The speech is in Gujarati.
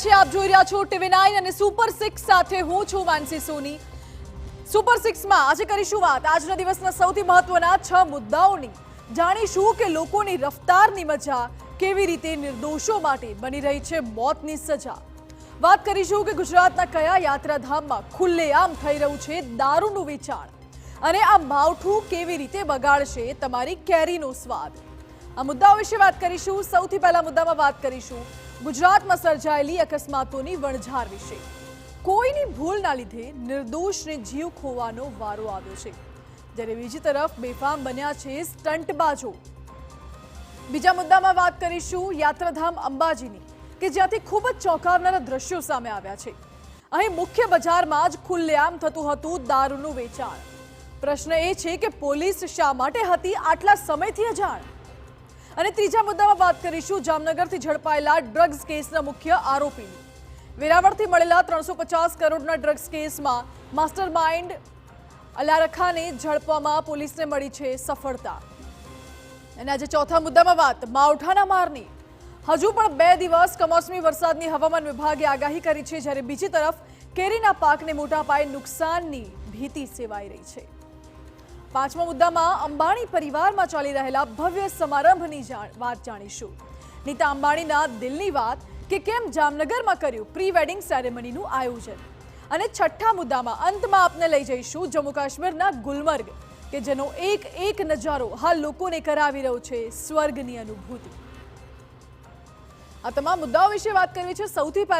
છે આપ જોઈ રહ્યા છો TV9 અને સુપર 6 સાથે હું છું માનસી સોની। સુપર 6 માં આજે કરીશું વાત આજના દિવસના સૌથી મહત્વના 6 મુદ્દાઓની। જાણીશું કે લોકોની રફતારની મજા કેવી રીતે નિર્દોષો માટે બની રહી છે મોતની સજા। વાત કરીશું કે ગુજરાતના કયા યાત્રાધામમાં ખુલ્લેઆમ થઈ રહ્યું છે દારૂનું વેચાણ અને આ માવઠું કેવી રીતે બગાડશે તમારી કેરીનો સ્વાદ। આ મુદ્દાઓ વિશે વાત કરીશું। સૌથી પહેલા મુદ્દામાં વાત કરીશું ગુજરાતમાં સર્જાયેલી અકસ્માતોની વણઝાર વિશે। કોઈની ભૂલના લીધે નિર્દોષને જીવ ખોવાનો વારો આવ્યો છે, જ્યારે બીજી તરફ બેફામ બન્યા છે સ્ટંટબાજો। બીજા મુદ્દામાં વાત કરીશું યાત્રાધામ અંબાજીની, કે જ્યાંથી ખૂબ જ ચોંકાવનારા દ્રશ્યો સામે આવ્યા છે। અહીં મુખ્ય બજારમાં જ ખુલ્લેઆમ થતું હતું દારૂનું વેચાણ। પ્રશ્ન એ છે કે પોલીસ શા માટે હતી આટલા સમયથી અજાણ। અને ત્રીજા મુદ્દામાં વાત કરીશું જામનગરથી ઝડપાયેલા ડ્રગ્સ કેસના મુખ્ય આરોપીની। વેરાવળથી મળેલા 350 કરોડના ડ્રગ્સ કેસમાં માસ્ટરમાઇન્ડ અલારખાને ઝડપવામાં પોલીસને મળી છે સફળતા। અને આજે ચોથા મુદ્દામાં વાત માવઠાના મારની। હજુ પણ 2 દિવસ કમોસમી વરસાદની હવામાન વિભાગે આગાહી કરી છે, જ્યારે બીજી તરફ કેરીના પાકને મોટા પાયે નુકસાનની ભીતિ સેવાઈ રહી છે। પાંચમા મુદ્દામાં અંબાણી પરિવારમાં ચાલી રહેલા ભવ્ય સમારંભની વાત જાણીશું। નીતા અંબાણીના દિલની વાત કે કેમ જામનગરમાં કર્યું પ્રી વેડિંગ સેરેમનીનું આયોજન। અને છઠ્ઠા મુદ્દામાં અંતમાં આપને લઈ જઈશું જમ્મુ કાશ્મીરના ગુલમર્ગ, કે જેનો એક નજારો હાલ લોકોને કરાવી રહ્યો છે સ્વર્ગની અનુભૂતિ। આ તમામ મુદ્દાઓ વિશે વાત કરવી છે। સૌથી